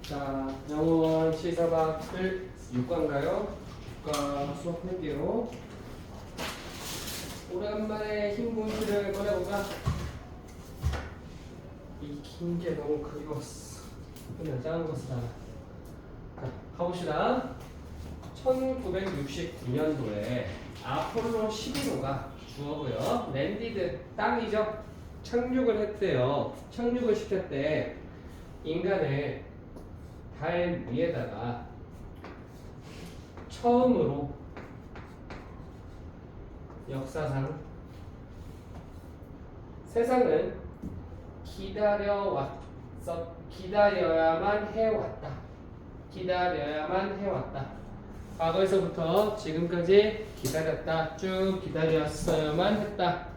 자, 영원 시사박을 6과인가요? 6과 수업할게요. 오랜만에 흰 공지를 꺼내볼까? 이 긴 게 너무 그리웠어. 그냥 작은 거 쓰다가. 자, 가봅시다. 1969년도에 아폴로 11호가 주어고요. 랜디드, 땅이죠. 착륙을 했대요. 착륙을 시켰대. 인간을 달 위에다가 처음으로 역사상 세상은 기다려야만 해왔다. 과거에서부터 지금까지 기다렸다. 쭉 기다렸어야만 했다.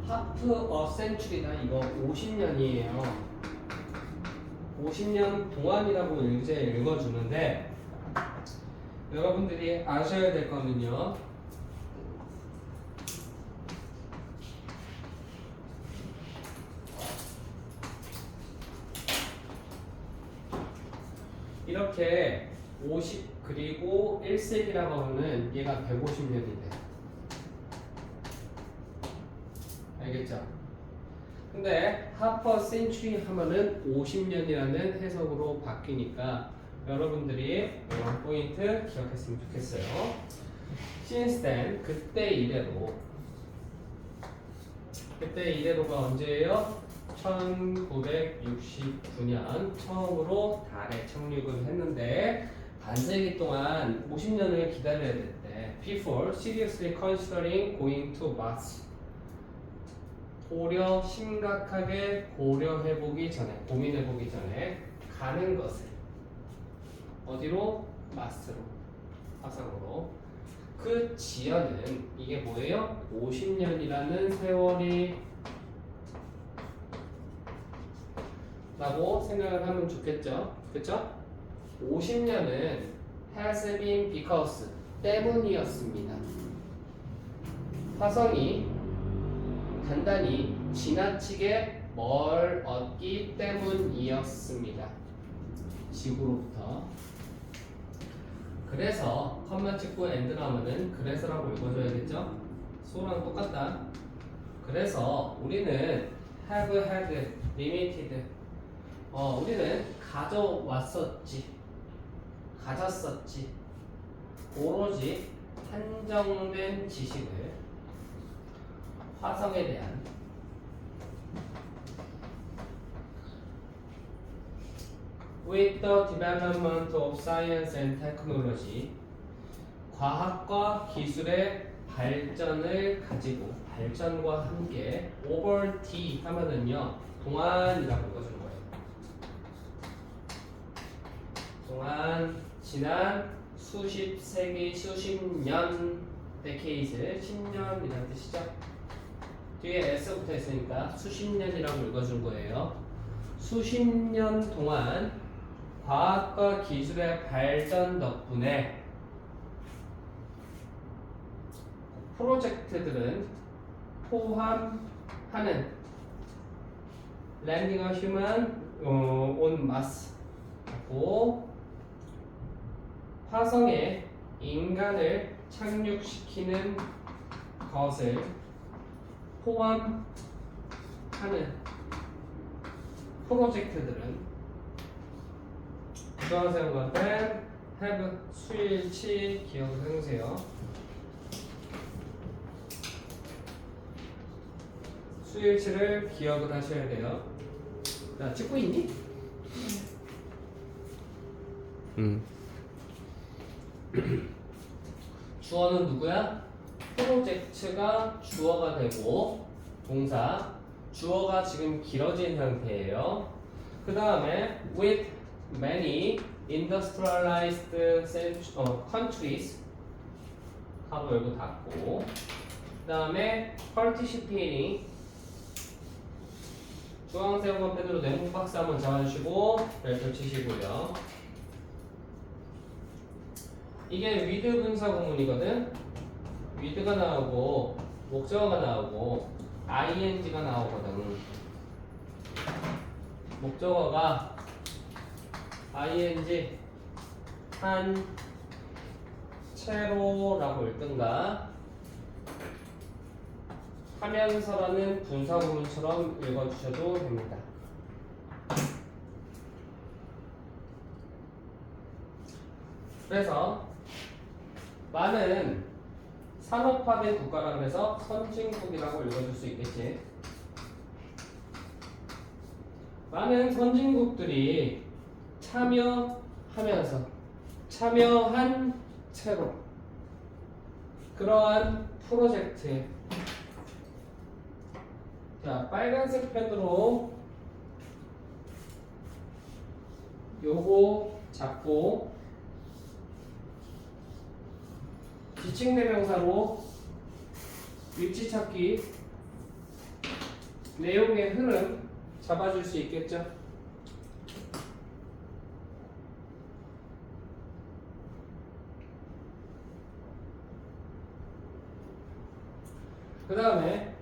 하프 어 센츄리다. 이거 50년이에요. 50년 동안이라고 이제 읽어주는데 여러분들이 아셔야 될 거는요. 이렇게 50 그리고 1세기라고 하면 얘가 150년인데 알겠죠? 근데 하퍼 센츄리 하면은 50년이라는 해석으로 바뀌니까 여러분들이 이런 포인트 기억했으면 좋겠어요. Since then, 그때 이래로가 언제예요? 1969년 처음으로 달에 착륙을 했는데 반세기 동안 50년을 기다려야 됐대. Before seriously considering going to Mars. 심각하게 고민해보기 전에 가는 것을 어디로? 마스로, 화성으로. 그 지연은 이게 뭐예요? 50년이라는 세월이 라고 생각을 하면 좋겠죠? 그쵸? 50년은 has been because 때문이었습니다. 화성이 단단히 지나치게 멀었기 때문이었습니다. 지구로부터. 그래서 컴마 찍고 엔드 나오면은 그래서라고 읽어줘야겠죠? 소랑 똑같다. 그래서 우리는 have had limited 우리는 가졌었지 오로지 한정된 지식을 화성에 대한 with the development of science and technology 과학과 기술의 발전을 가지고 발전과 함께 over the 하면은요 동안이라고 읽어주는 거예요. 동안 지난 수십 세기 수십 년 decades 10년이라는 뜻이죠. 뒤에 s 붙어 있으니까 수십 년이라고 읽어준 거예요. 수십 년 동안 과학과 기술의 발전 덕분에 프로젝트들은 포함하는 Landing a Human on Mars 하고 화성에 인간을 착륙시키는 것을 포함하는 프로젝트들은 중앙세형과는 have 수일치 기억을 해주세요. 수일치를 기억을 하셔야 돼요. 자, 찍고 있니? 주어는 누구야? 프로젝트가 주어가 되고 동사 주어가 지금 길어진 상태예요. 그 다음에 with many industrialized countries 하고 열고 닫고 그 다음에 participating 중앙세우권 패드로 네모 박스 한번 잡아주시고 별표 치시고요. 이게 with 분사 구문이거든. with가 나오고 목적어가 나오고 ing가 나오거든. 목적어가 ing 한 채로라고 읽든가 하면서라는 분사 구문처럼 읽어주셔도 됩니다. 그래서 많은 산업화된 국가라 그래서 선진국이라고 읽어줄 수 있겠지. 많은 선진국들이 참여한 채로 그러한 프로젝트에 자 빨간색 펜으로 요거 잡고 지칭대명사로 위치 찾기 내용의 흐름 잡아줄 수 있겠죠? 그 다음에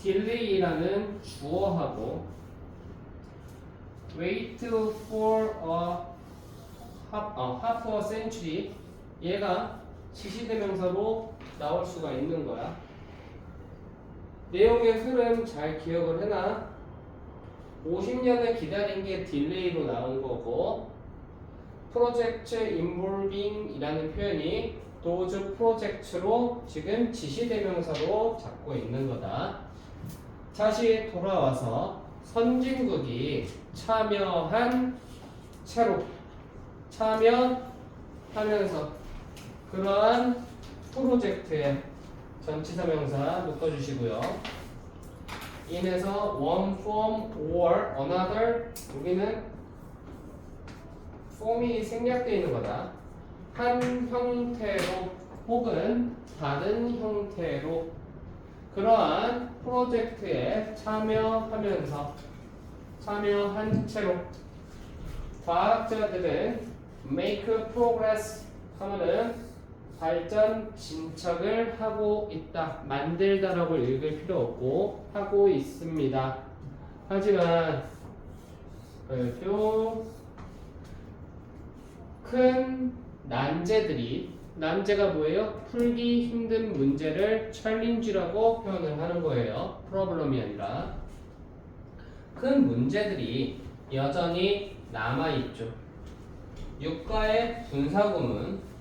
delay라는 주어하고 wait for half a century 얘가 지시대명사로 나올 수가 있는 거야. 내용의 흐름 잘 기억을 해놔. 50년을 기다린 게 딜레이로 나온 거고 프로젝트 involving 이라는 표현이 those 프로젝트로 지금 지시대명사로 잡고 있는 거다. 다시 돌아와서 선진국이 참여한 채로 참여하면서 그러한 프로젝트에 전치사명사 묶어주시고요. in에서 one form or another 여기는 form이 생략되어 있는 거다. 한 형태로 혹은 다른 형태로 그러한 프로젝트에 참여한 채로 과학자들은 make progress 하면은 발전 진척을 하고 있다. 만들다라고 읽을 필요 없고 하고 있습니다. 하지만 큰 난제가 뭐예요? 풀기 힘든 문제를 challenge라고 표현을 하는 거예요. problem이 아니라 큰 문제들이 여전히 남아있죠. 유가의 분사구문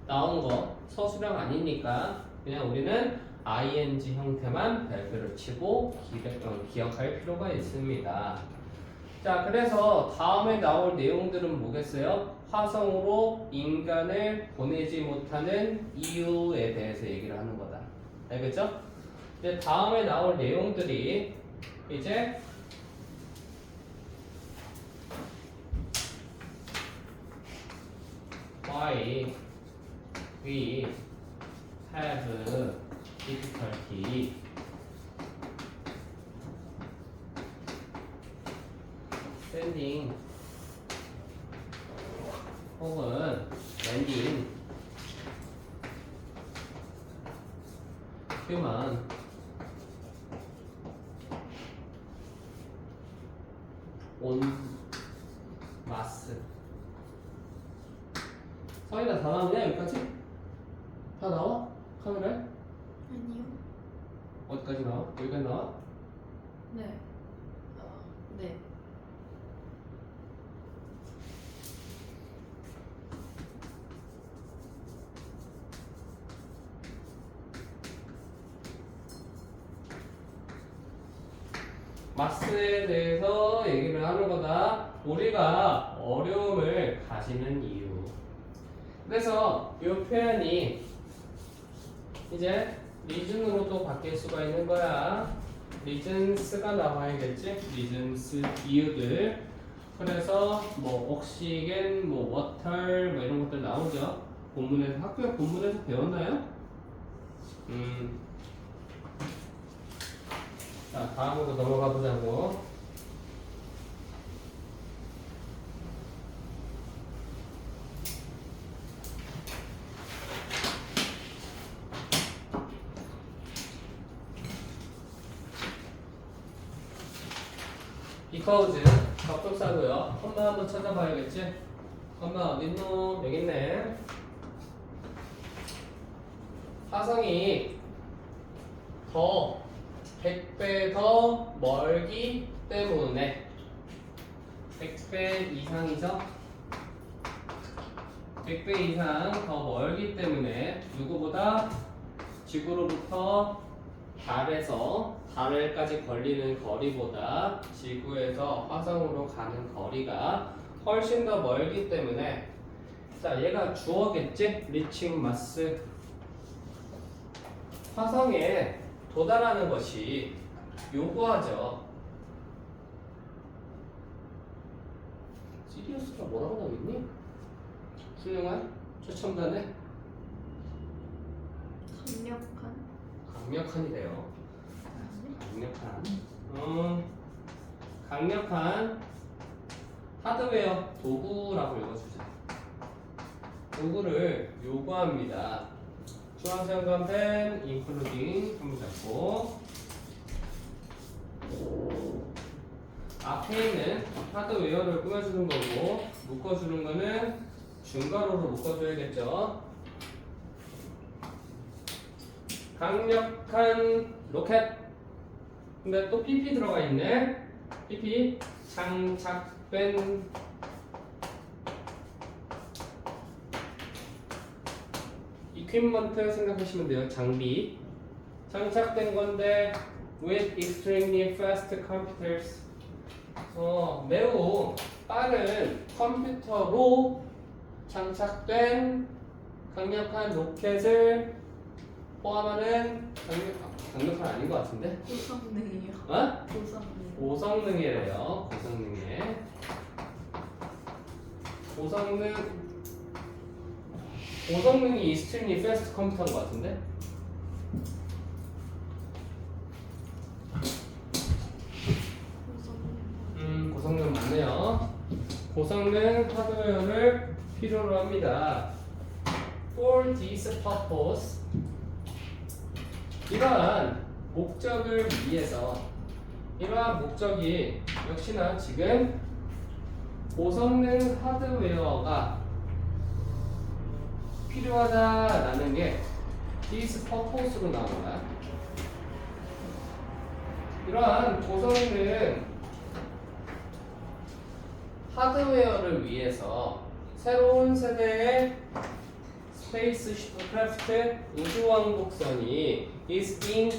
나온 거 서술형 아니니까 그냥 우리는 ing 형태만 별표를 치고 기억할 필요가 있습니다. 자, 그래서 다음에 나올 내용들은 뭐겠어요? 화성으로 인간을 보내지 못하는 이유에 대해서 얘기를 하는 거다. 알겠죠? 이제 다음에 나올 내용들이 이제 why we have difficulty sending 혹은 landing human on Mars. 서희나 다 나오냐 여기까지? 다 나와? 카메라에? 아니요. 어디까지 나와? 여기까지 나와? 네. 네. 마스에 대해서 얘기를 하는 거다. 우리가 어려움을 가지는 이유. 그래서 이 표현이 이제 리즌으로도 바뀔 수가 있는 거야. 리즌스가 나와야겠지? 리즌스 이유들. 그래서 뭐 옥시겐, 뭐 워터 뭐 이런 것들 나오죠. 본문에서 학교 본문에서 배웠나요? 자, 다음으로 넘어가 보자고. because 접속사고요. 엄마 한번 찾아봐야겠지? 엄마 어딨노? 여기 있네. 화성이 더 100배 더 멀기 때문에 100배 이상이죠? 100배 이상 더 멀기 때문에 누구보다 지구로부터 달에서 달까지 걸리는 거리보다 지구에서 화성으로 가는 거리가 훨씬 더 멀기 때문에 자 얘가 주어겠지? 리칭 마스 화성에 도달하는 것이 요구하죠. 시리어스가 뭐라고 나오겠니? 훌륭한? 최첨단의? 강력한이래요. 강력한 하드웨어 도구라고 읽어주자. 도구를 요구합니다. 중앙선관 펜, including 한번 잡고 앞에 있는 하드웨어를 꾸며주는 거고 묶어주는 거는 중괄호로 묶어줘야겠죠. 강력한 로켓. 근데 또 PP 들어가 있네. PP 장착된 equipment 생각하시면 돼요. 장비 장착된 건데 with extremely fast computers. 매우 빠른 컴퓨터로 장착된 강력한 로켓을 포함하는 강력한 아닌 것 같은데? 고성능이요. 어? 고성능. 고성능이래요. 고성능이 extremely fast 컴퓨터인 것 같은데? 고성능 맞네요. 고성능 하드웨어를 필요로 합니다. For this purpose, 이러한 목적을 위해서, 이러한 목적이 역시나 지금 고성능 하드웨어가 필요하다라는 게 this purpose로 나온 거야. 이러한 고성능 하드웨어를 위해서 새로운 세대의 스페이스 크래프트 우주왕복선이 is being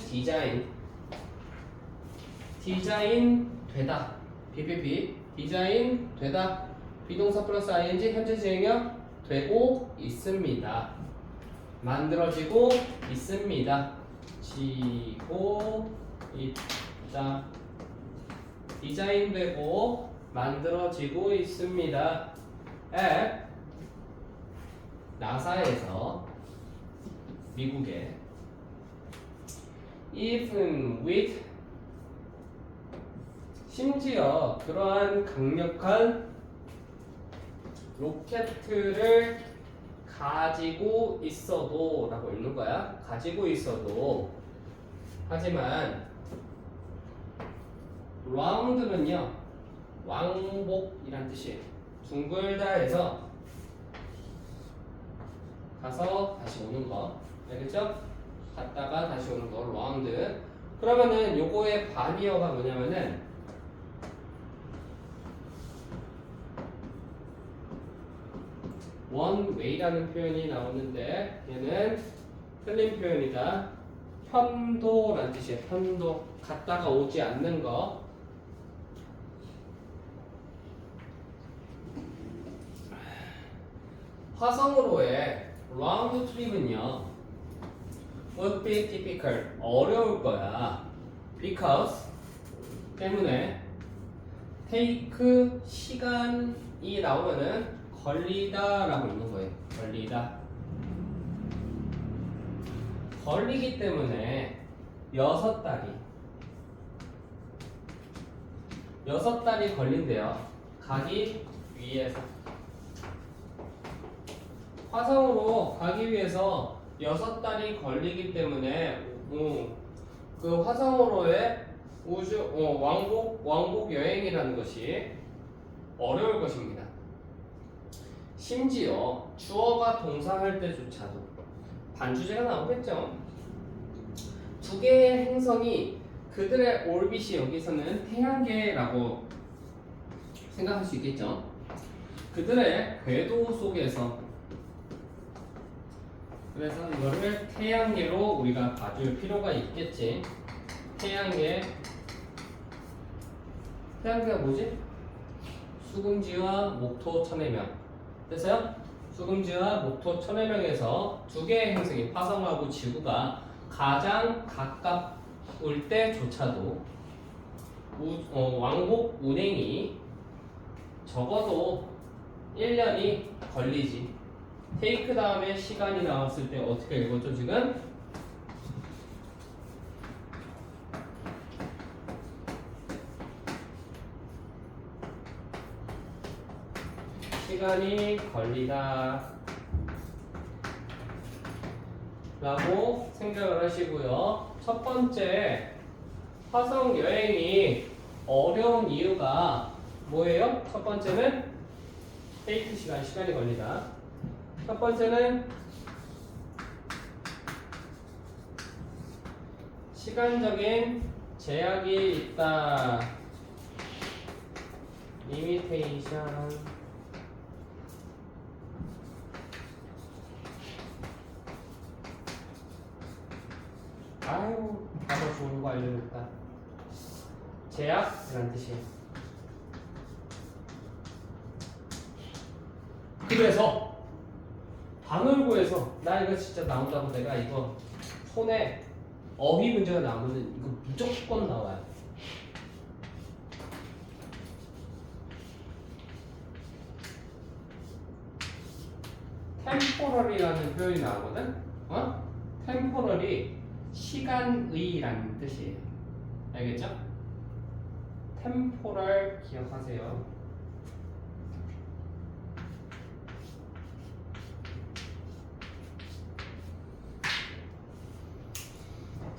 디자인 되다. BPP 디자인 되다. 비동사 플러스 ing 현재 진행형 되고 있습니다. 만들어지고 있습니다. 지고 있다. 디자인되고 만들어지고 있습니다. at 나사에서 미국에 even with 심지어 그러한 강력한 로켓을 가지고 있어도 라고 읽는 거야. 가지고 있어도 하지만 round는요 왕복이란 뜻이에요. 둥글다에서 가서 다시 오는 거 알겠죠? 갔다가 다시 오는 거 round. 그러면은 요거의 바리어가 뭐냐면은 one way라는 표현이 나오는데 얘는 틀린 표현이다. 편도라는 뜻이에요. 편도 갔다가 오지 않는 거. 화성으로의 round trip은요 would be difficult 어려울 거야. because 때문에 take 시간이 나오면은 걸리다 라고 있는 거예요. 걸리기 때문에 6달이 걸린대요. 가기 위해서. 화성으로 가기 위해서 6달이 걸리기 때문에 그 화성으로의 왕복 여행이라는 것이 어려울 것입니다. 심지어 주어가 동사할 때조차도 반주제가 나오겠죠. 두 개의 행성이 그들의 올빗이 여기서는 태양계라고 생각할 수 있겠죠. 그들의 궤도 속에서, 그래서 이거를 태양계로 우리가 봐줄 필요가 있겠지. 태양계가 뭐지? 수금지와 목토 천해명. 됐어요? 수금지와 목토 천해명에서 두 개의 행성이 화성하고 지구가 가장 가까울 때조차도 왕복 운행이 적어도 1년이 걸리지. 테이크 다음에 시간이 나왔을 때 어떻게 읽었죠 지금? 시간이 걸리다 라고 생각을 하시고요. 첫 번째 화성 여행이 어려운 이유가 뭐예요? 첫 번째는 테이크 시간이 걸리다. 첫 번째는 시간적인 제약이 있다. 리미테이션. 아유, 단어 좋은 거 알려줬다. 제약이란 뜻이에요. 그래서 단월고에서 나 이거 진짜 나온다고 내가 이거 손에 어휘 문제가 나오면 이거 무조건 나와요. 템포럴이라는 표현이 나오거든. 템포럴이 시간의라는 뜻이에요. 알겠죠? 템포럴 기억하세요.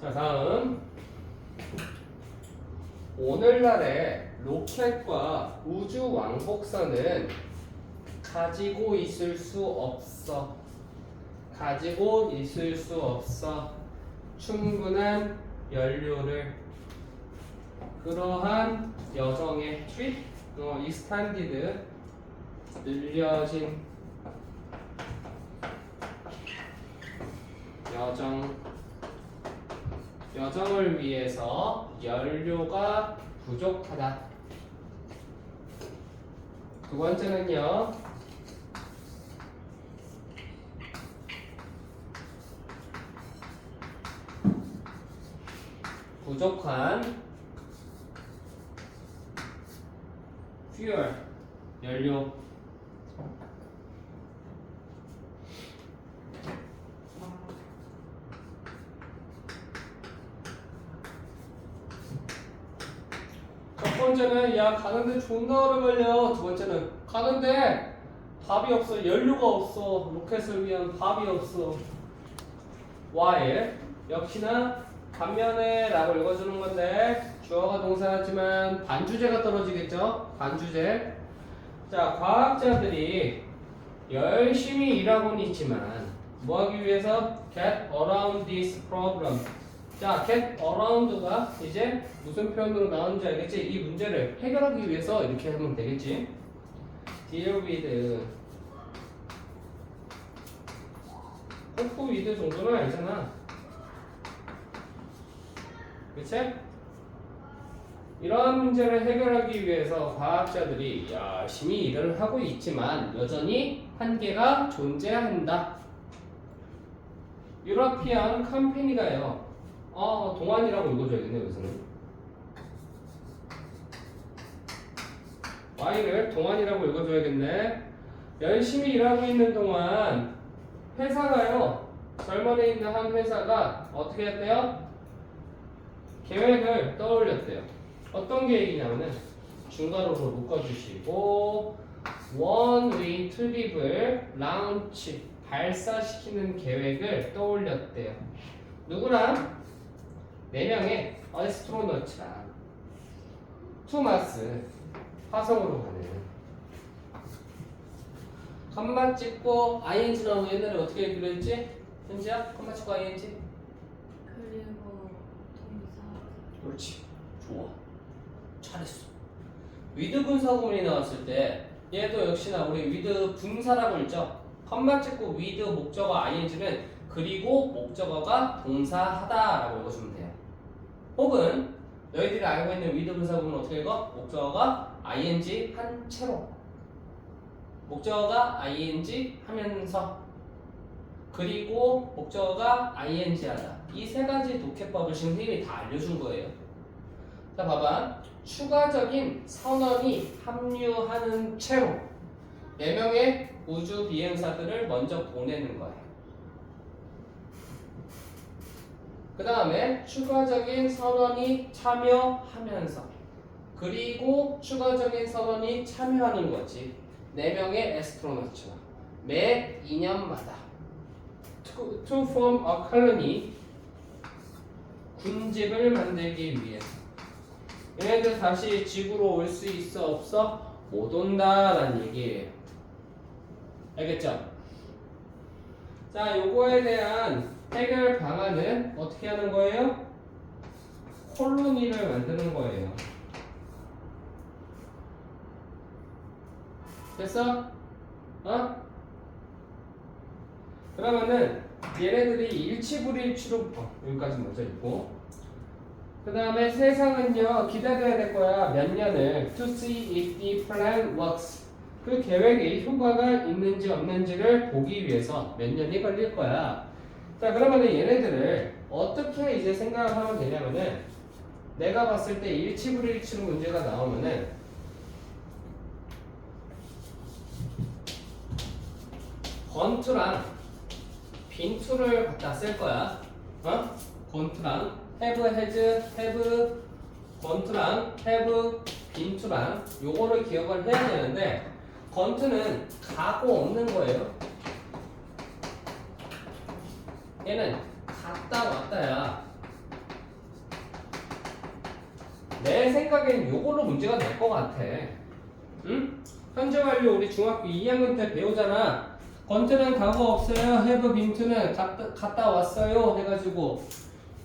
자, 다음 오늘날의 로켓과 우주 왕복선은 가지고 있을 수 없어. 가지고 있을 수 없어. 충분한 연료를. 그러한 여정의 트립, 익스탄디드, 늘려진 여정을 위해서 연료가 부족하다. 두 번째는요. 부족한 fuel, 연료. 첫 번째는 야 가는데 존나 오래 걸려. 두 번째는 가는데 밥이 없어. 연료가 없어. 로켓을 위한 밥이 없어. while 역시나 반면에 라고 읽어주는 건데 주어가 동사였지만 반주제가 떨어지겠죠? 반주제. 자, 과학자들이 열심히 일하고는 있지만 뭐 하기 위해서? get around this problem. 자, get around가 이제 무슨 표현으로 나오는지 알겠지? 이 문제를 해결하기 위해서 이렇게 하면 되겠지? deal with. 꼭 with 정도는 아니잖아. 그치? 이러한 문제를 해결하기 위해서 과학자들이 열심히 일을 하고 있지만 여전히 한계가 존재한다. 유러피안 컴퍼니가요. 동안이라고 읽어줘야겠네 여기서는. Y를 동안이라고 읽어줘야겠네. 열심히 일하고 있는 동안 회사가요. 젊은에 있는 한 회사가 어떻게 했대요? 계획을 떠올렸대요. 어떤 계획이냐면은 중괄호로 묶어주시고 원웨이 트립을 라운치 발사시키는 계획을 떠올렸대요. 누구랑? 4명의 어스트로너츠랑 투마스 화성으로 가는 컴마 찍고 ing 나오면 옛날에 어떻게 그랬지? 현지야? 컴마 찍고 ing? 그리고 동사. 그렇지. 좋아. 잘했어. 위드 분사구문이 나왔을 때 얘도 역시나 우리 위드 분사라고 했죠. 컴마 찍고 위드 목적어 ing는 그리고 목적어가 동사하다라고 읽어주면 돼요. 혹은 너희들이 알고 있는 위드 분사구문은 어떻게 읽어? 목적어가 ing 한 채로 목적어가 ing 하면서 그리고 목적어가 ing 하다. 이 세 가지 독해법을 선생님이 다 알려준 거예요. 자, 봐봐. 추가적인 선언이 합류하는 채로 4명의 우주 비행사들을 먼저 보내는 거예요. 그 다음에 추가적인 선언이 참여하면서 그리고 추가적인 선언이 참여하는 거지. 4명의 에스트로너츠와 매 2년마다 to form a colony 군집을 만들기 위해서 얘네들 다시 지구로 올 수 있어 없어? 못 온다라는 얘기예요. 알겠죠? 자, 요거에 대한 해결 방안은 어떻게 하는 거예요? 콜로니를 만드는 거예요. 됐어? 어? 그러면은 얘네들이 일치불일치로 여기까지 먼저 읽고 그 다음에 세상은요 기다려야 될 거야. 몇 년을 to see if the plan works 그 계획이 효과가 있는지 없는지를 보기 위해서 몇 년이 걸릴 거야. 자, 그러면은 얘네들을 어떻게 이제 생각을 하면 되냐면은 내가 봤을 때 일치불일치로 문제가 나오면은 권투랑 빈투를 갖다 쓸 거야. 어? 권투랑 have, has, have, 권투랑 have, 빈투랑 요거를 기억을 해야 되는데 권투는 가고 없는 거예요. 얘는 갔다 왔다야. 내 생각엔 요걸로 문제가 될 것 같아. 응? 현재 완료 우리 중학교 2학년 때 배우잖아. 권투는 가고 없어요. have 빈투는 갔다 왔어요. 해가지고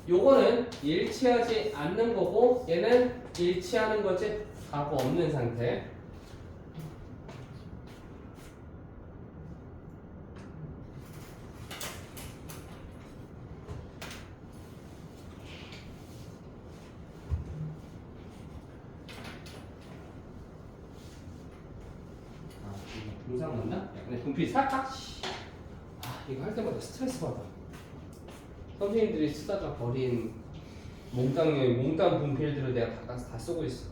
요거는 일치하지 않는 거고 얘는 일치하는 거지. 가고 없는 상태. 분상 맞나? 근데 분필 살짝 이거 할 때마다 스트레스 받아. 선생님들이 쓰다가 버린 몽땅 분필들을 내가 다 쓰고 있어.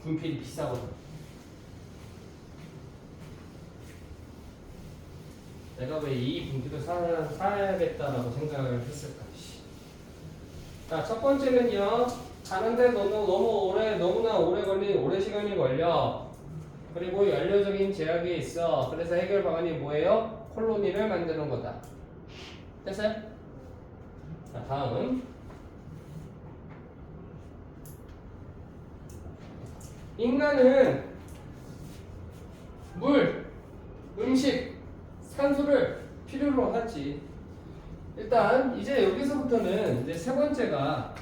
분필이 비싸거든. 내가 왜 이 분필을 사야겠다라고 생각을 했을까? 자, 첫 번째는요. 가는데 너무나 오래 시간이 걸려. 그리고 연료적인 제약이 있어. 그래서 해결 방안이 뭐예요? 콜로니를 만드는 거다. 됐어요? 자, 다음. 인간은 물, 음식, 산소를 필요로 하지. 일단 이제 여기서부터는 이제 세 번째가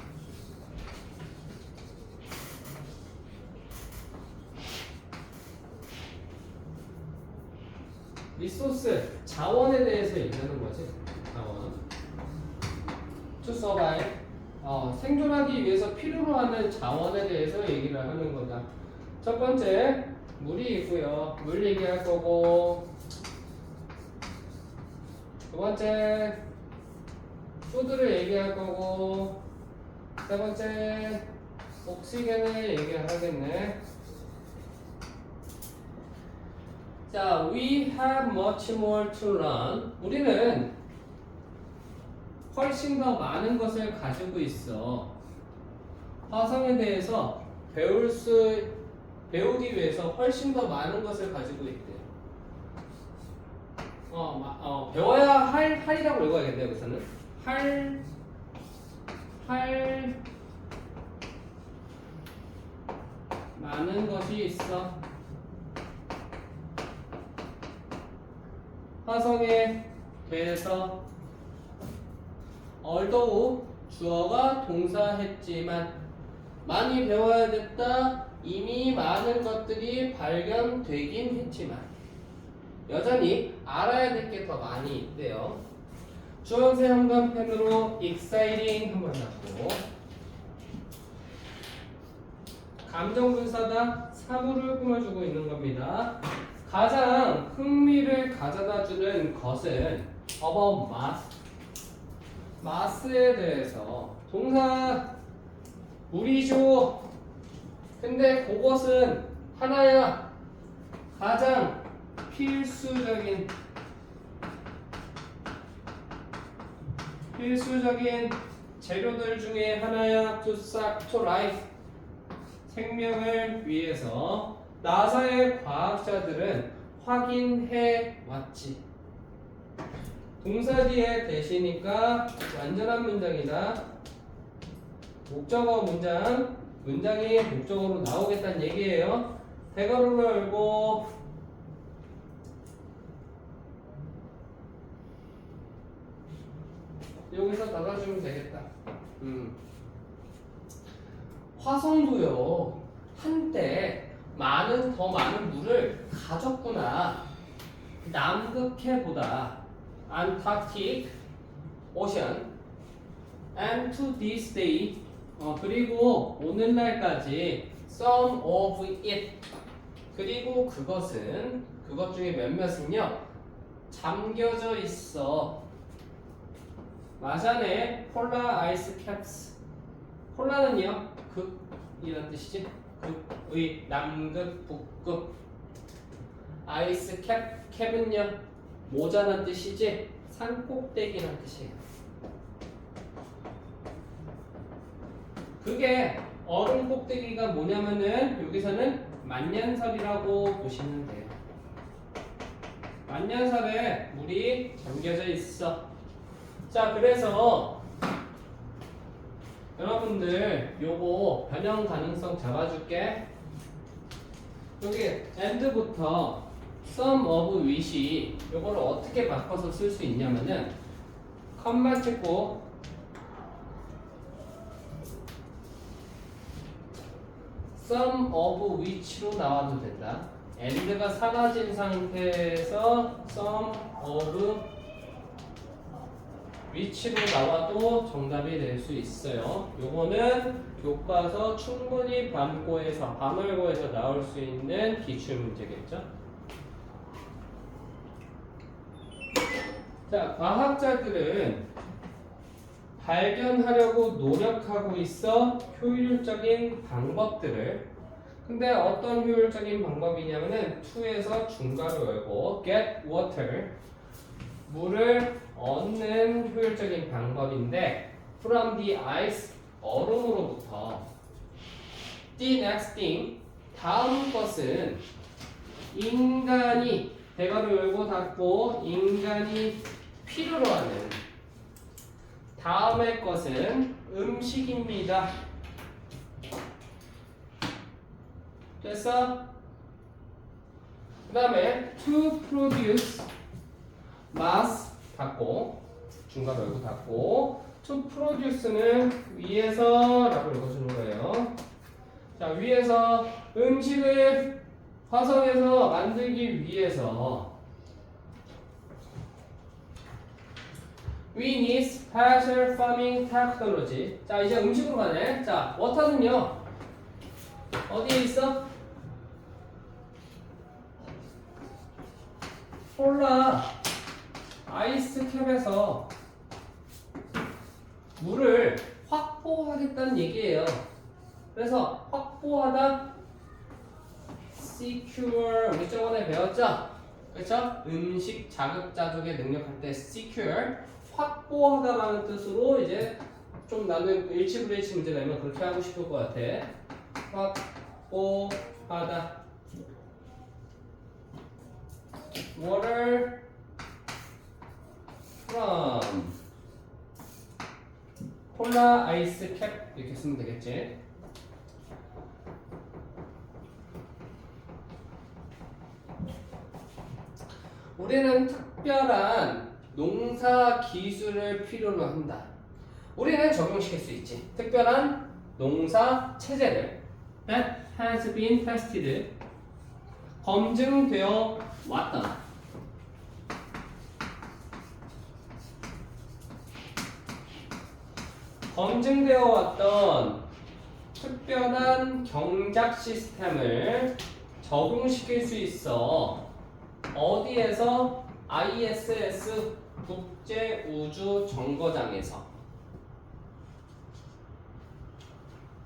리소스, 자원에 대해서 얘기하는 거지. 자원. To survive. 생존하기 위해서 필요로 하는 자원에 대해서 얘기를 하는 거다. 첫 번째, 물이 있고요. 물 얘기할 거고. 두 번째, 푸드를 얘기할 거고. 세 번째, 옥시겐을 얘기하겠네. 자, we have much more to learn. 우리는 훨씬 더 많은 것을 가지고 있어. 화성에 대해서 배우기 위해서 훨씬 더 많은 것을 가지고 있대. 배워야 할이라고 읽어야겠네요. 여기서는 할 많은 것이 있어. 화성에 대해서 although 주어가 동사했지만 많이 배워야겠다. 이미 많은 것들이 발견되긴 했지만 여전히 알아야 될 게 더 많이 있대요. 주황색 형광펜으로 exciting 한번 해놨고 감정분사다 사물을 꾸며주고 있는 겁니다. 가장 흥미를 가져다주는 것은 about mass 마스에 대해서 동사 물이죠. 근데 그것은 하나야 가장 필수적인 재료들 중에 하나야 to life 생명을 위해서 나사의 과학자들은 확인해 왔지. 동사 뒤에 대시니까 완전한 문장이다. 목적어 문장이 목적어로 나오겠다는 얘기예요. 대괄호를 열고 여기서 닫아주면 되겠다. 화성도요 한때 더 많은 물을 가졌구나. 남극해보다 Antarctic Ocean and to this day 그리고 오늘날까지 some of it 그리고 그것 중에 몇몇은요 잠겨져 있어. 마산의 폴라 아이스 캡스 폴라는요 극이라는 뜻이지. 극의 남극 북극 아이스 캡은요 모자란 뜻이지 산꼭대기란 뜻이에요. 그게 얼음 꼭대기가 뭐냐면은 여기서는 만년설이라고 보시면 돼요. 만년설에 물이 잠겨져 있어. 자 그래서 여러분들 요거 변형 가능성 잡아줄게. 여기 and부터 some of which이 요거를 어떻게 바꿔서 쓸 수 있냐면은 컴마 찍고 some of which로 나와도 된다. and가 사라진 상태에서 some of which로 나와도 정답이 될 수 있어요. 요거는 교과서 충분히 반월고에서 나올 수 있는 기출 문제겠죠. 자, 과학자들은 발견하려고 노력하고 있어 효율적인 방법들을. 근데 어떤 효율적인 방법이냐면은 to에서 중괄호 열고 get water 물을 얻는 효율적인 방법인데 from the ice 얼음으로부터 the next thing 다음 것은 인간이 대괄호 열고 닫고 인간이 필요로 하는 다음의 것은 음식입니다. 됐어? 그 다음에 to produce mass 닫고 중괄호 열고 닫고 to produce는 위에서 라고 읽어주는 거예요. 자 위에서 음식을 화성에서 만들기 위해서 we need special farming technology. 자 이제 음식으로 가네. 자 워터는요 어디에 있어? 폴라 아이스캡에서 물을 확보하겠다는 얘기예요. 그래서 확보하다 secure 우리 저번에 배웠죠? 그렇죠? 음식 자급자족에 능력할 때 secure 확보하다라는 뜻으로 이제 좀 나는 일치불일치 문제 내면 그렇게 하고 싶을 것 같아. 확보하다 water from 콜라 아이스 캡 이렇게 쓰면 되겠지. 우리는 특별한 농사 기술을 필요로 한다. 우리는 적용시킬 수 있지. 특별한 농사 체제를 that has been tested 검증되어 왔다. 검증되어 왔던 특별한 경작 시스템을 적용시킬 수 있어. 어디에서? ISS 국제우주정거장에서.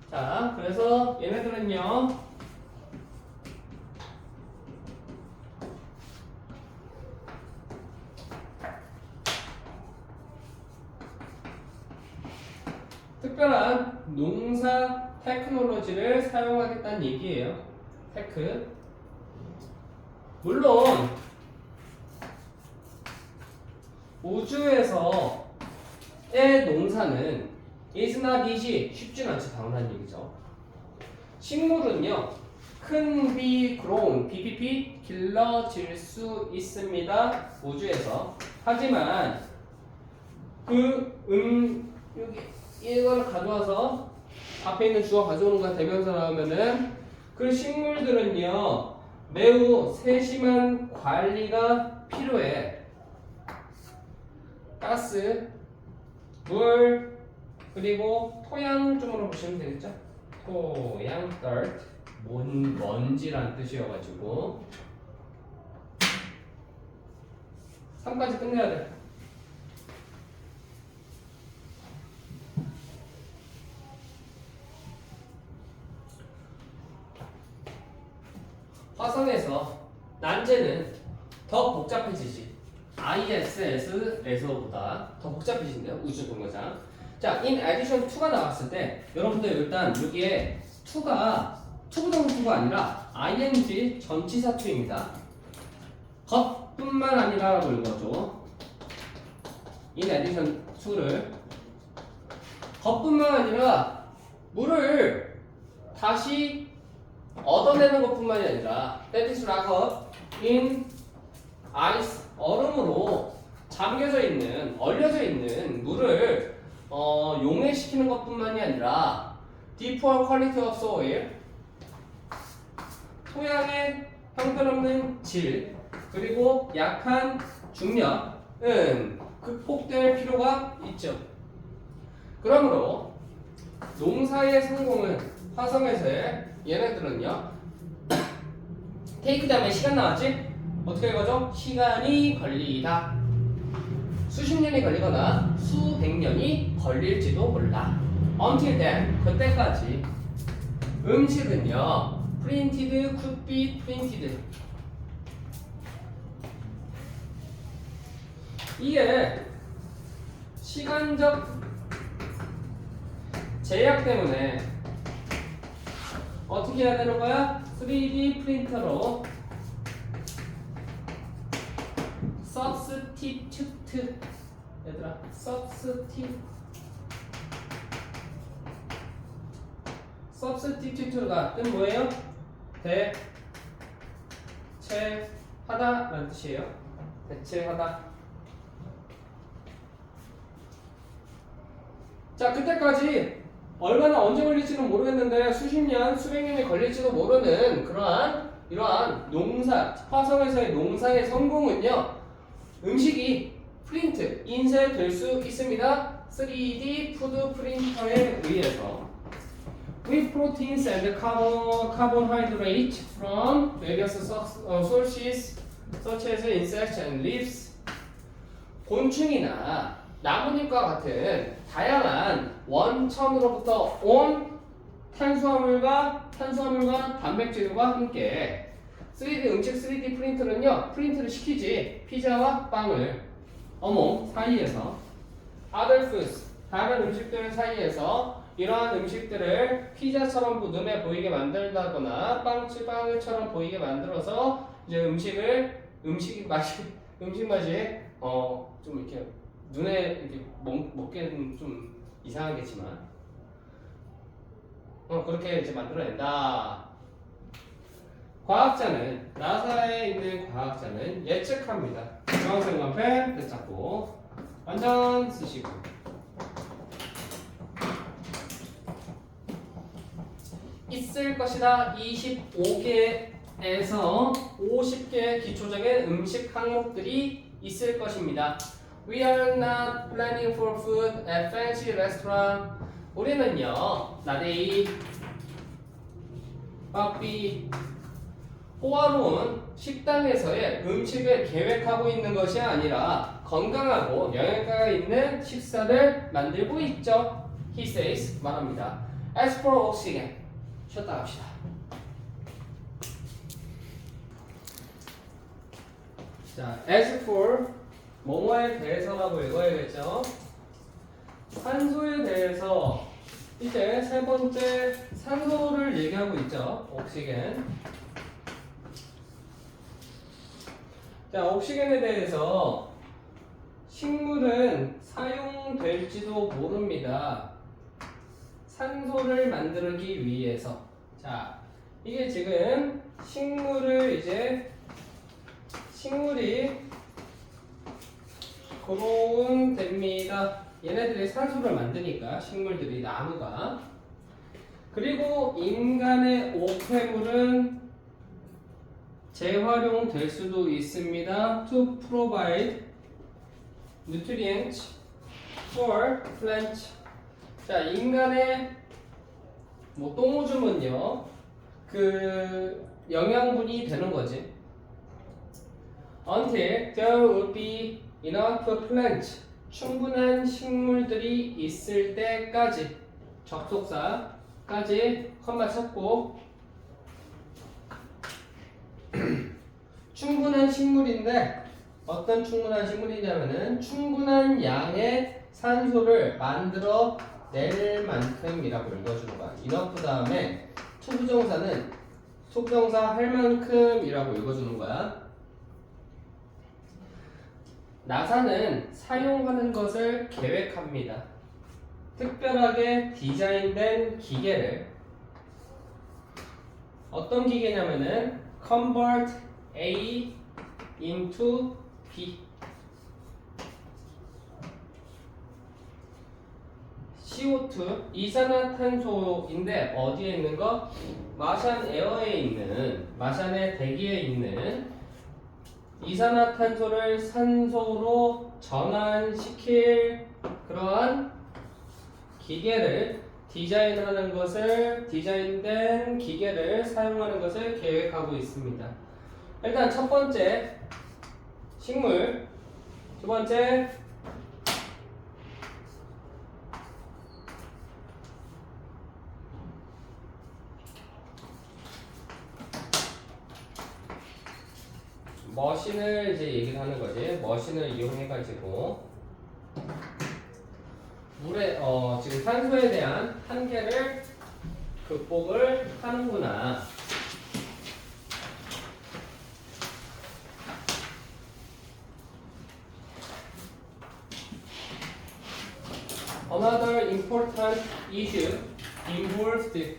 자, 그래서 얘네들은요, 특별한 농사 테크놀로지를 사용하겠다는 얘기예요. 테크. 물론 우주에서의 농사는 is not easy, 쉽진 않죠. 당연한 얘기죠. 식물은요, 큰 be grown, BPP 길러질 수 있습니다. 우주에서. 하지만 여기 이걸 가져와서 앞에 있는 주어 가져오는 거 대명사 나오면은 그 식물들은요, 매우 세심한 관리가 필요해. 가스, 물, 그리고 토양 쪽으로 보시면 되겠죠? 토양, dirt, 먼지란 뜻이어가지고 3까지 끝내야 돼. 화성에서 난제는 더 복잡해지지. ISS에서보다 더 복잡해진대요. 우주정거장. 자, in addition 2가 나왔을 때 여러분들 일단 여기에 2가 투부정사 2가 아니라 ing 전치사 2입니다. 것뿐만 아니라라고 읽어줘. in addition 2를 것뿐만 아니라 물을 다시 얻어내는 것뿐만이 아니라 that is locked up in ice, 얼음으로 잠겨져 있는, 얼려져 있는 물을 용해시키는 것뿐만이 아니라 deep poor quality of soil, 토양의 형편없는 질, 그리고 약한 중력은 극복될 필요가 있죠. 그러므로 농사의 성공은 화성에서의 얘네들은요, 테이크 다음에 시간 나왔지? 어떻게 읽어줘? 시간이 걸리다. 수십 년이 걸리거나 수백 년이 걸릴지도 몰라. Until then, 그때까지 음식은요, printed, could be printed. 이게 시간적 제약 때문에 어떻게 해야 되는 거야? 3D 프린터로 substitute, 얘들아, substitute가 뜻 뭐예요? 대체하다 라는 뜻이에요. 대체하다. 자, 그때까지 얼마나 언제 걸릴지는 모르겠는데 수십 년, 수백 년이 걸릴지도 모르는 이러한 농사, 화성에서의 농사의 성공은요, 음식이 프린트, 인쇄될 수 있습니다. 3D 푸드 프린터에 의해서. With proteins and carbohydrates from various sources such as insects and leaves. 곤충이나 나뭇잎과 같은 다양한 원천으로부터 온 탄수화물과 단백질과 함께 3D 음식 3D 프린터는요, 프린트를 시키지. 피자와 빵을 어몽 사이에서 other foods, 다른 음식들 사이에서 이러한 음식들을 피자처럼 눈에 보이게 만들다거나 빵처럼 보이게 만들어서 이제 음식 맛이 좀 이렇게 눈에 이렇게 먹기에는 좀 이상하겠지만 그렇게 이제 만들어낸다. 과학자는 나사에 있는 과학자는 예측합니다. 중앙선 펜 붙잡고 완전 쓰시고 있을 것이다. 25개에서 50개의 기초적인 음식 항목들이 있을 것입니다. We are not planning for food at fancy restaurant. 우리는요, 나데이, 빠삐, 호화로운 식당에서의 음식을 계획하고 있는 것이 아니라 건강하고 영양가가 있는 식사를 만들고 있죠. He says, 말합니다. As for oxygen, 쉬었다 갑시다. 자, as for 뭐뭐에 대해서라고 읽어야겠죠. 산소에 대해서 이제 세 번째 산소를 얘기하고 있죠. 옥시겐. 자, 옥시겐에 대해서 식물은 사용될지도 모릅니다. 산소를 만들기 위해서. 자, 이게 지금 식물이 그로운 됩니다. 얘네들이 산소를 만드니까 식물들이 나무가. 그리고 인간의 오폐물은 재활용될 수도 있습니다. To provide nutrients for plants. 자, 인간의 똥오줌은요, 영양분이 되는 거지. Until there will be enough plants. 충분한 식물들이 있을 때까지. 접속사까지 컴마 찾고 충분한 식물인데 어떤 충분한 식물이냐면은 충분한 양의 산소를 만들어 낼 만큼이라고 읽어주는 거야. enough 다음에 투부정사는 투부정사 할 만큼이라고 읽어주는 거야. 나사는 사용하는 것을 계획합니다. 특별하게 디자인된 기계를 어떤 기계냐면은 convert A into B. CO2 이산화탄소인데 어디에 있는 거? 마샨 에어에 있는 마샨의 대기에 있는 이산화탄소를 산소로 전환시킬 그러한 기계를 디자인된 기계를 사용하는 것을 계획하고 있습니다. 일단 첫 번째 식물, 두 번째 머신을 이제 얘기를 하는 거지. 머신을 이용해가지고 물에 지금 산소에 대한 한계를 극복을 하는구나. Another important issue involved.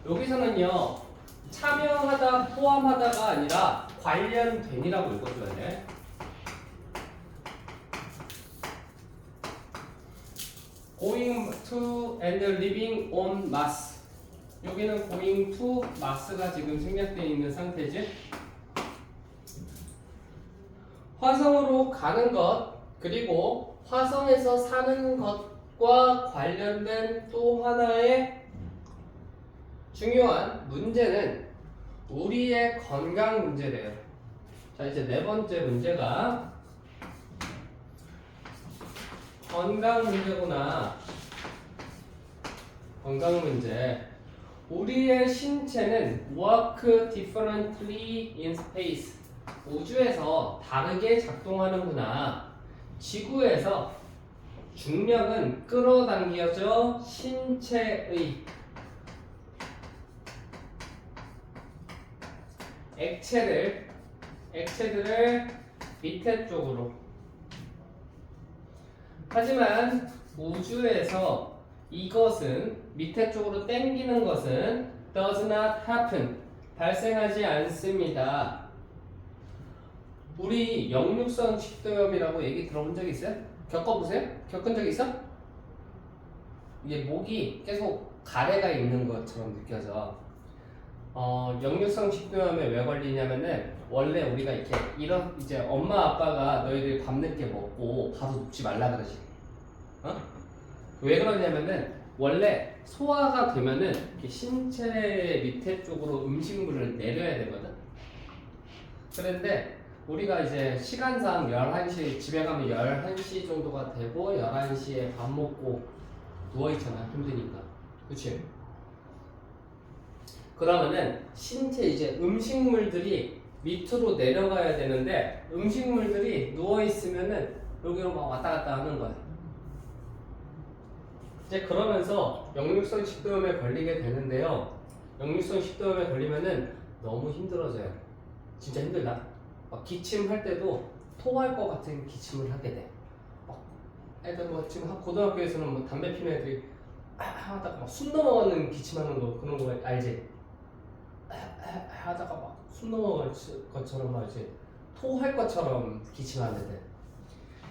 여기서는요, 참여하다, 포함하다가 아니라 관련된이라고 읽어줘야 돼. Going to and living on Mars. 여기는 going to Mars가 지금 생략되어 있는 상태지. 화성으로 가는 것, 그리고 화성에서 사는 것과 관련된 또 하나의 중요한 문제는 우리의 건강 문제래요. 자, 이제 네 번째 문제가 건강 문제구나. 건강 문제. 우리의 신체는 work differently in space. 우주에서 다르게 작동하는구나. 지구에서 중력은 끌어당겨져 신체의 액체들을 밑에 쪽으로. 하지만 우주에서 이것은 밑에 쪽으로 당기는 것은 does not happen 발생하지 않습니다. 우리 역류성 식도염이라고 얘기 들어본 적 있어요? 겪어보세요? 겪은 적 있어? 이게 목이 계속 가래가 있는 것처럼 느껴져. 역류성 식도염에 왜 걸리냐면은 원래 우리가 이렇게 이런 이제 엄마 아빠가 너희들 밤늦게 먹고 바로 눕지 말라 그러지. 왜 그러냐면은 원래 소화가 되면은 이렇게 신체 밑에 쪽으로 음식물을 내려야 되거든. 그런데 우리가 이제 시간상 11시 집에 가면 11시 정도가 되고 11시에 밥 먹고 누워있잖아. 힘드니까. 그치? 그러면은 신체 이제 음식물들이 밑으로 내려가야 되는데 음식물들이 누워있으면은 여기로 막 왔다 갔다 하는 거야. 이제 그러면서 역류성 식도염에 걸리게 되는데요. 역류성 식도염에 걸리면은 너무 힘들어져요. 진짜 힘들다. 막 기침할 때도 토할 것 같은 기침을 하게 돼. 애들 뭐 지금 고등학교에서는 뭐 담배 피는 애들이 하다가 막 숨 넘어가는 기침하는 거 그런 거 알지? 하다가 막 숨 넘어갈 것처럼 막 이제 토할 것처럼 기침하는데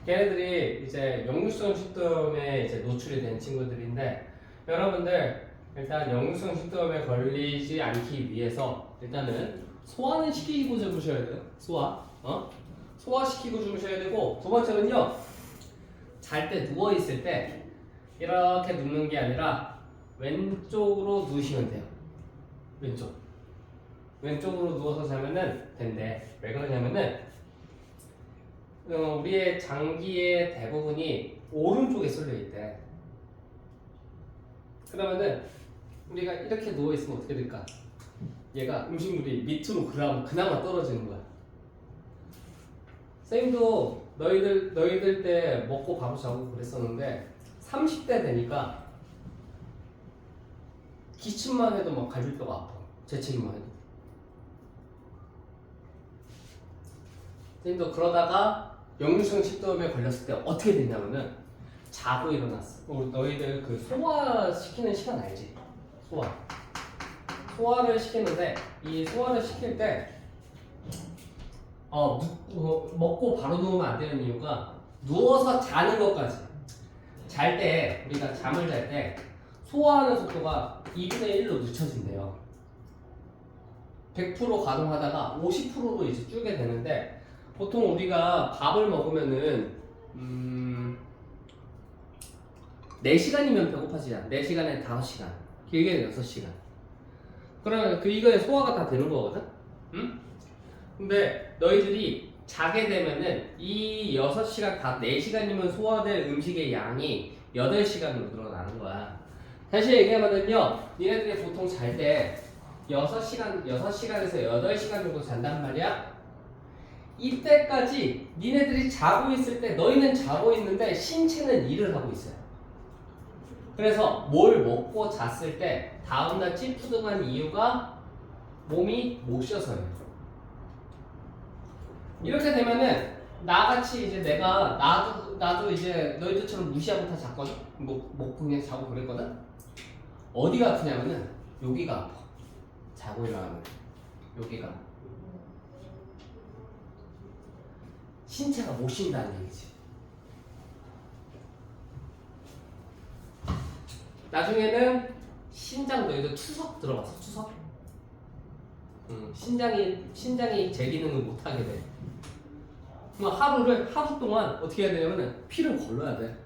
걔네들이 이제 역류성 식도염에 이제 노출이 된 친구들인데 여러분들 일단 역류성 식도염에 걸리지 않기 위해서 일단은 소화는 시키고 주무셔야 돼요. 소화시키고 주무셔야 되고 두 번째는요. 잘 때 누워 있을 때 이렇게 눕는 게 아니라 왼쪽으로 누우시면 돼요. 왼쪽으로 누워서 자면은 된대. 왜 그러냐면은 우리의 장기의 대부분이 오른쪽에 쏠려 있대. 그러면은 우리가 이렇게 누워 있으면 어떻게 될까? 얘가 음식물이 밑으로 그나마 떨어지는 거야. 쌤도 너희들 때 먹고 바로 자고 그랬었는데 30대 되니까 기침만 해도 막 갈비뼈가 아파. 재채기만 해도. 쌤도 그러다가 역류성 식도염에 걸렸을 때 어떻게 됐냐면은 자고 일어났어. 너희들 그 소화시키는 시간 알지? 소화를 시키는데 이 소화를 시킬 때 먹고 바로 누우면 안 되는 이유가 누워서 자는 것까지 잘 때 우리가 잠을 잘 때 소화하는 속도가 2분의 1로 늦춰진대요. 100% 가동하다가 50%로 이제 줄게 되는데 보통 우리가 밥을 먹으면은 4시간이면 배고파지지 않아. 4시간에 5시간 길게는 6시간 그러면 이거에 소화가 다 되는 거거든? 응? 근데 너희들이 자게 되면은 이 6시간 다 4시간이면 소화될 음식의 양이 8시간으로 늘어나는 거야. 다시 얘기하면은요, 니네들이 보통 잘 때 6시간에서 8시간 정도 잔단 말이야. 이때까지 니네들이 자고 있을 때 너희는 자고 있는데 신체는 일을 하고 있어요. 그래서 뭘 먹고 잤을 때 다음날 찌푸둥한 이유가 몸이 못 쉬어서요. 이렇게 되면은 나같이 이제 나도 이제 너희들처럼 무시하고 다 잤거든. 뭐 그냥 자고 그랬거든. 어디가 아프냐면은 여기가 아파. 자고 일어나면 여기가 신체가 못 쉰다는 얘기지. 나중에는 신장 너희들 투석 들어봤어? 투석? 신장이 제 기능을 못 하게 돼. 그럼 하루 동안 어떻게 해야 되냐면은 피를 걸러야 돼.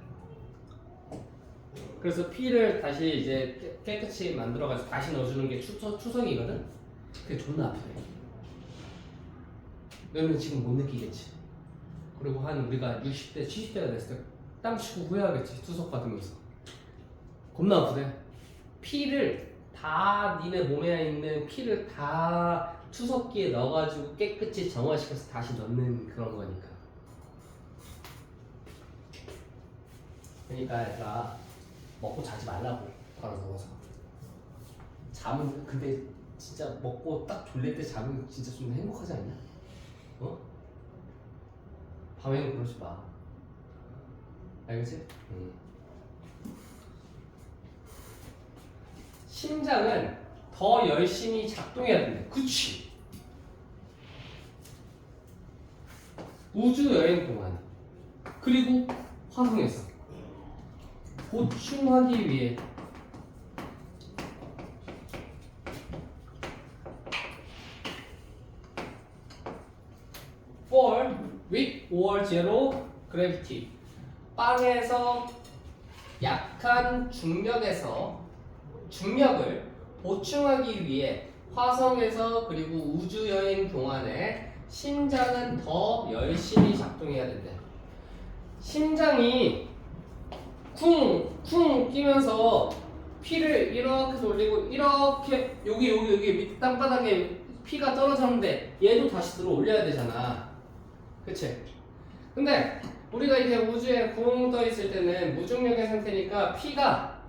그래서 피를 다시 이제 깨끗이 만들어가지고 다시 넣어주는 게 투석이거든. 그게 존나 아프대. 너는 지금 못 느끼겠지. 그리고 우리가 60대, 70대가 됐을 때 땀 치고 후회하겠지. 투석 받으면서. 겁나 아프대. 피를 다 니네 몸에 있는 피를 다 투석기에 넣어가지고 깨끗이 정화시켜서 다시 넣는 그런 거니까. 그러니까 얘들아 먹고 자지 말라고. 바로 누워서. 잠은 근데 진짜 먹고 딱 졸릴 때 자면 진짜 좀 행복하지 않냐? 밤에는 그러지 마. 알겠지? 심장은 더 열심히 작동해야 된대. 그치? 우주 여행 동안 그리고 화성에서 보충하기 위해 for weak or zero gravity 빵에서 약한 중력에서 중력을 보충하기 위해 화성에서 그리고 우주 여행 동안에 심장은 더 열심히 작동해야 된대. 심장이 쿵쿵 뛰면서 피를 이렇게 돌리고 이렇게 여기 밑 땅바닥에 피가 떨어졌는데 얘도 다시 들어 올려야 되잖아. 그치? 근데 우리가 이제 우주에 붕 떠 있을 때는 무중력의 상태니까 피가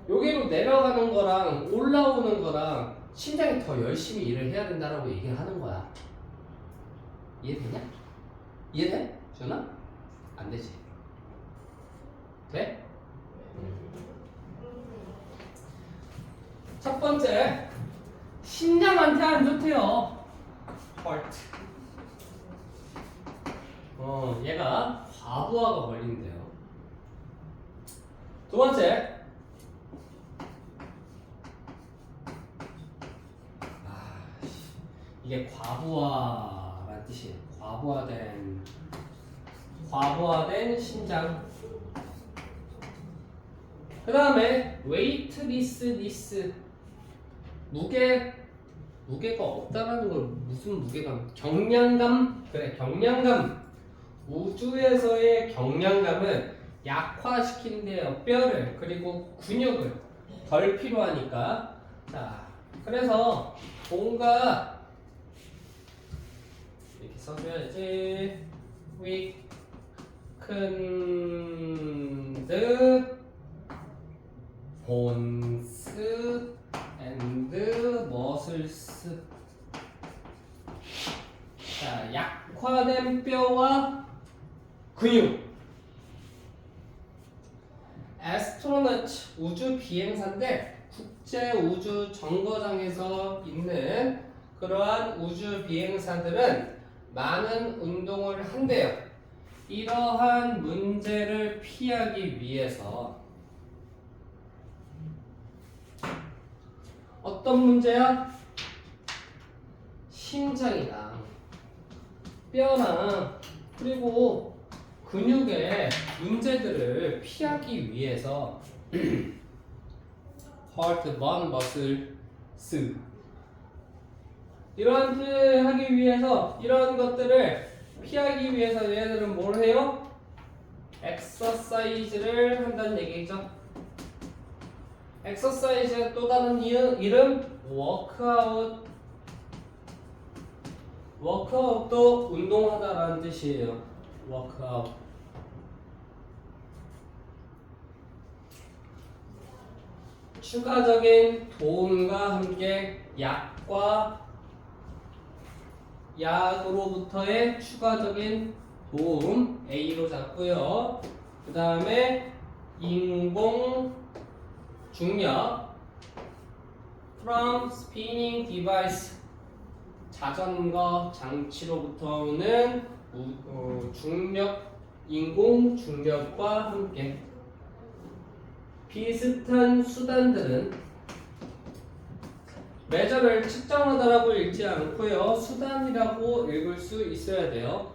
여기로 내려가는 거랑 올라오는 거랑 심장이 더 열심히 일을 해야 된다라고 얘기를 하는 거야. 이해되냐? 이해돼? 지훈아? 안 되지. 돼? 첫 번째, 심장한테 안 좋대요. heart. 얘가 과부하가 걸린대요. 두 번째, 이게 과부하란 뜻이에요. 과부하된 심장. 그 다음에 weightlessness. 무게가 없다라는 걸 무슨 무게감? 경량감. 그래, 경량감. 우주에서의 경량감은 약화시킨대요. 뼈를 그리고 근육을 덜 필요하니까. 자, 그래서 뭔가 이렇게 써줘야지. weakened bones and muscles. 자, 약화된 뼈와 근육. astronaut 우주 비행사인데 국제 우주 정거장에서 있는 그러한 우주 비행사들은 많은 운동을 한대요. 이러한 문제를 피하기 위해서. 어떤 문제야? 심장이랑 뼈랑 그리고 근육의 문제들을 피하기 위해서 heart, bone, muscles 이러한 일을 하기 위해서 이런 것들을 피하기 위해서 얘네들은 뭘 해요? 엑서사이즈를 한다는 얘기죠. 엑서사이즈의 또 다른 이름 워크아웃. 워크아웃도 운동하다라는 뜻이에요. 워크아웃. 추가적인 도움과 함께 약으로부터의 추가적인 도움 A로 잡고요. 그 다음에 인공 중력 from spinning device 자전거 장치로부터 오는 인공 중력과 함께 비슷한 수단들은 메저를 측정하다라고 읽지 않고요. 수단이라고 읽을 수 있어야 돼요.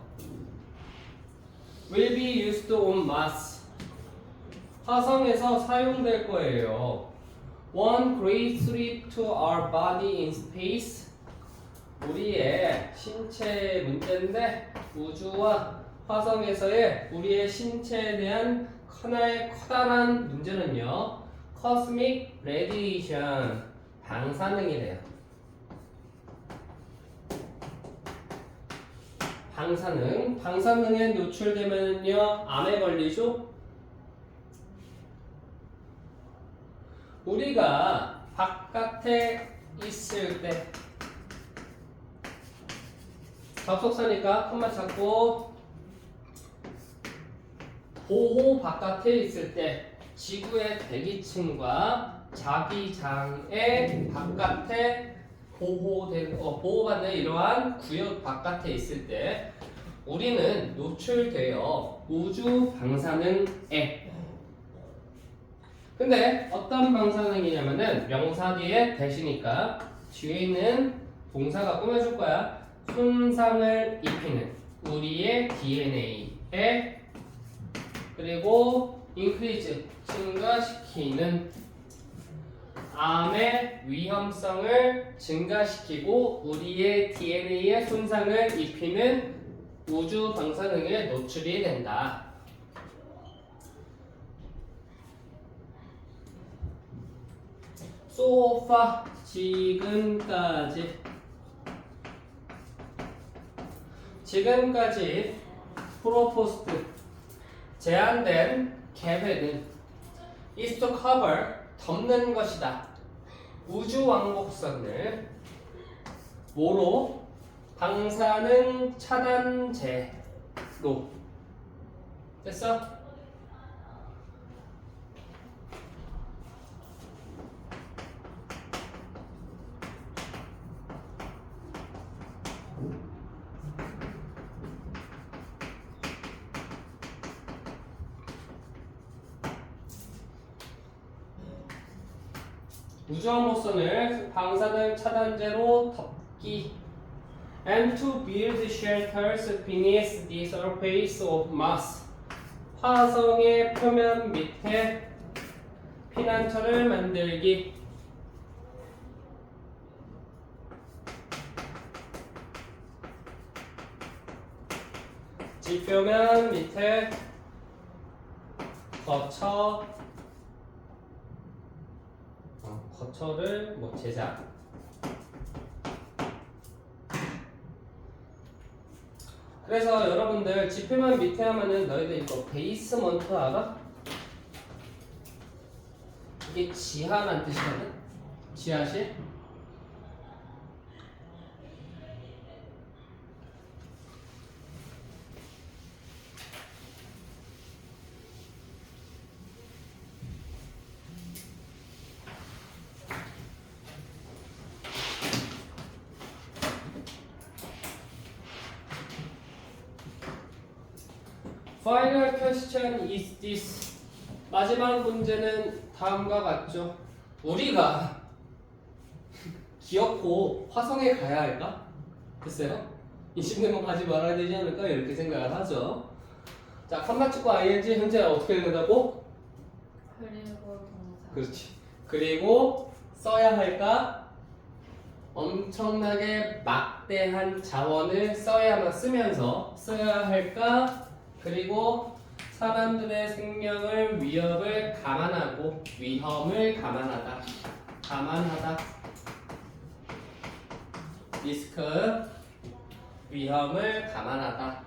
will be used on Mars. 화성에서 사용될 거예요. One great threat to our body in space. 우리의 신체의 문제인데 우주와 화성에서의 우리의 신체에 대한 하나의 커다란 문제는요. cosmic radiation. 방사능이래요. 방사능에 노출되면요 암에 걸리죠. 우리가 바깥에 있을 때 접속사니까 콤마 찾고 보호 바깥에 있을 때 지구의 대기층과 자기장의 바깥에 보호받는 이러한 구역 바깥에 있을 때 우리는 노출되어 우주 방사능에 근데 어떤 방사능이냐면은 명사 뒤에 대시니까 뒤에 있는 동사가 꾸며줄 거야. 손상을 입히는 우리의 DNA에 그리고 increase 증가시키는 암의 위험성을 증가시키고 우리의 DNA에 손상을 입히는 우주 방사능에 노출이 된다. So far 지금까지 프로포스트 제안된 계획은 is to cover 덮는 것이다. 우주 왕복선을 뭐로? 방사능 차단제로. 됐어? 우주왕복선을 방사능 차단제로 덮기 and to build shelters beneath the surface of Mars 화성의 표면 밑에 피난처를 만들기 지표면 밑에 거처를 뭐 제작. 그래서 여러분들 지표면 밑에 하면은 너희들 이거 베이스먼트 알아? 이게 지하란 뜻이거든? 지하실? Final question is this. 마지막 문제는 다음과 같죠. 우리가 기어코 화성에 가야 할까? 글쎄요. 20年만 가지 말아야 되지 않을까? 이렇게 생각을 하죠. 자, 칸마츠과 ing 현재 어떻게 된다고? 그리고 동사. 그렇지. 그리고 써야 할까? 엄청나게 막대한 자원을 쓰면서 써야 할까? 그리고 사람들의 생명을 위협을 감안하고 위험을 감안하다 리스크 위험을 감안하다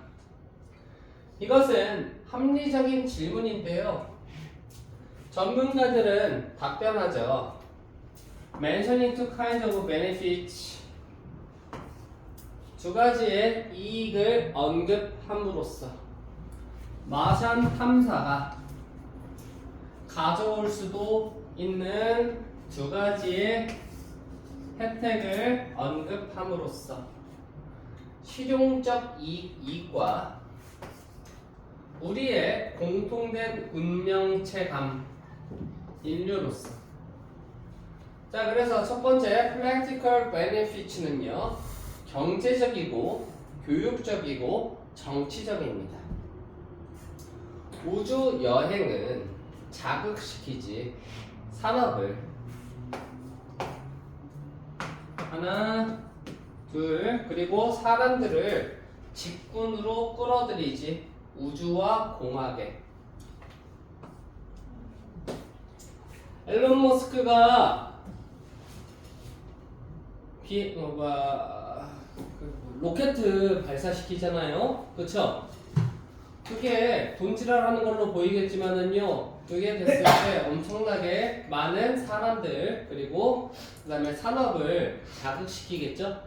이것은 합리적인 질문인데요 전문가들은 답변하죠 mentioning two kinds of benefits 두 가지의 이익을 언급함으로써 마산 탐사가 가져올 수도 있는 두 가지의 혜택을 언급함으로써 실용적 이익과 우리의 공통된 운명체감 인류로서 자 그래서 첫 번째 practical benefits는요 경제적이고 교육적이고 정치적입니다. 우주 여행은 자극시키지 산업을 하나, 둘 그리고 사람들을 직군으로 끌어들이지 우주와 공학에 앨런 머스크가 로켓 발사시키잖아요 그쵸? 그게 돈지랄하는 걸로 보이겠지만은요 그게 됐을 때 엄청나게 많은 사람들 그리고 그 다음에 산업을 자극시키겠죠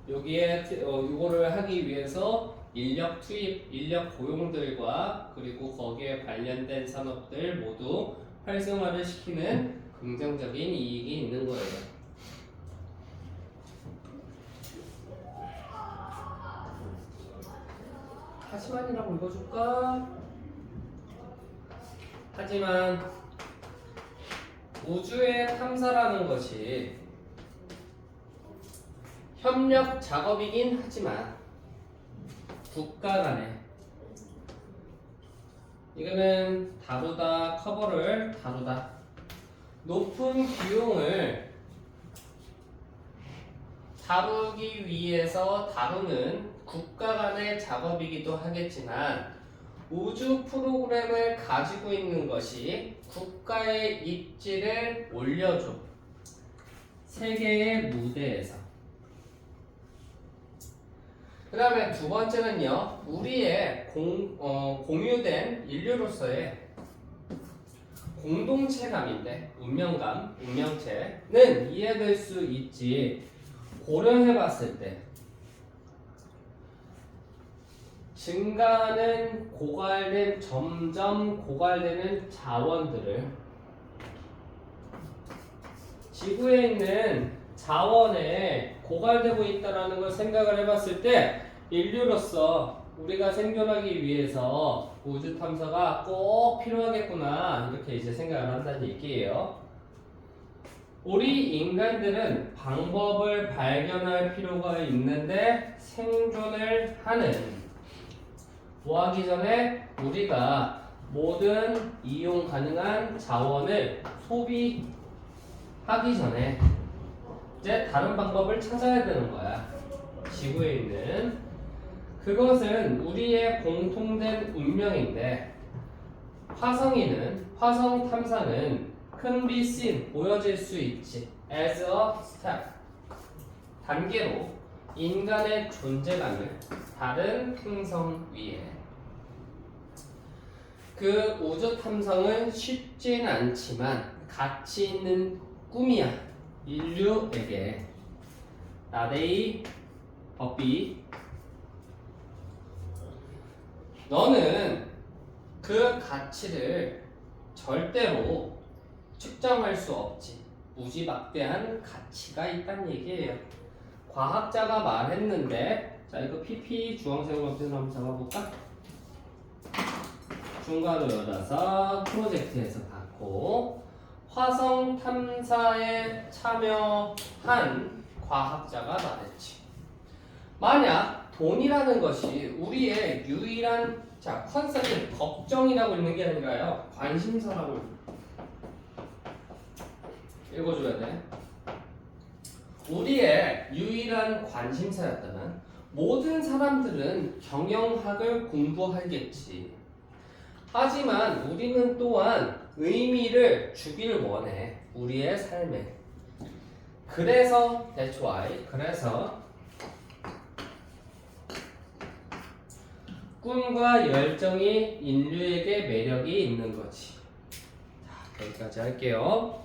여기에 이거를 하기 위해서 인력 투입, 인력 고용들과 그리고 거기에 관련된 산업들 모두 활성화를 시키는 긍정적인 이익이 있는 거예요. 하지만이라고 읽어줄까? 하지만 우주의 탐사라는 것이 협력 작업이긴 하지만 국가 간에 이거는 다루다, 커버를 다루다 높은 비용을 다루기 위해서 다루는 국가 간의 작업이기도 하겠지만 우주 프로그램을 가지고 있는 것이 국가의 입지를 올려줘. 세계의 무대에서. 그 다음에 두 번째는요, 우리의 공유된 인류로서의 공동체감인데, 운명감, 운명체는 이해될 수 있지. 고려해 봤을 때, 증가하는 점점 고갈되는 자원들을 지구에 있는 자원에 고갈되고 있다는 걸 생각을 해봤을 때 인류로서 우리가 생존하기 위해서 우주 탐사가 꼭 필요하겠구나 이렇게 이제 생각을 한다는 얘기예요. 우리 인간들은 방법을 발견할 필요가 있는데 생존을 하는 뭐 하기 전에 우리가 모든 이용 가능한 자원을 소비하기 전에 이제 다른 방법을 찾아야 되는 거야. 지구에 있는 그것은 우리의 공통된 운명인데 화성 탐사는 can be seen 보여질 수 있지 as a step 단계로 인간의 존재감을 다른 행성 위에 그 우주 탐성은 쉽진 않지만 가치 있는 꿈이야. 인류에게 나데이 버비 너는 그 가치를 절대로 측정할 수 없지. 무지막대한 가치가 있다는 얘기예요. 과학자가 말했는데 자 이거 PP 주황색으로 한번 잡아볼까? 중괄호 열어서 프로젝트에서 받고 화성 탐사에 참여한 과학자가 말했지. 만약 돈이라는 것이 우리의 유일한 컨셉은 걱정이라고 읽는 게 아니라요. 관심사라고 읽어줘야 돼. 우리의 유일한 관심사였다면 모든 사람들은 경영학을 공부하겠지. 하지만 우리는 또한 의미를 주길 원해. 우리의 삶에. 그래서 that's why. 그래서 꿈과 열정이 인류에게 매력이 있는 거지. 자, 여기까지 할게요.